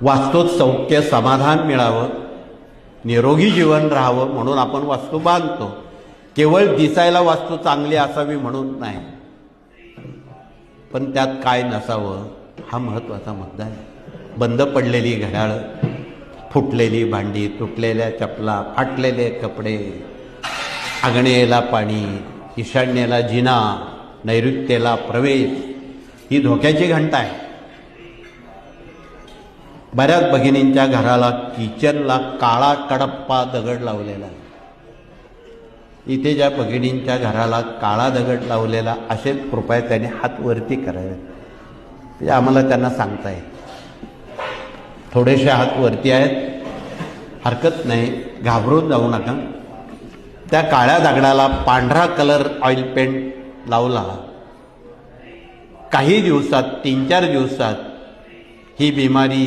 वास्तूत सौख्य समाधान मिळावं, निरोगी जीवन राहावं म्हणून आपण वास्तू बांधतो. केवळ दिसायला वास्तू चांगली असावी म्हणून नाही, पण त्यात काय नसावं हा महत्त्वाचा मुद्दा आहे. बंद पडलेली घड्याळं, फुटलेली भांडी, तुटलेल्या चपला, फाटलेले कपडे, आग्नेयेला पाणी, ईशान्येला जिना, नैऋत्येला प्रवेश, ही धोक्याची घंटा आहे. बऱ्याच भगिनींच्या घराला किचनला काळा कडप्पा दगड लावलेला आहे. इथे ज्या भगिनींच्या घराला काळा दगड लावलेला असेल, कृपया त्याने हात वरती करावे. म्हणजे आम्हाला त्यांना सांगता येईल. थोडेसे हात वरती आहेत, हरकत नाही, घाबरून जाऊ नका. त्या काळ्या दगडाला पांढरा कलर ऑइल पेंट लावला, काही दिवसात, 3-4 दिवसात ही बिमारी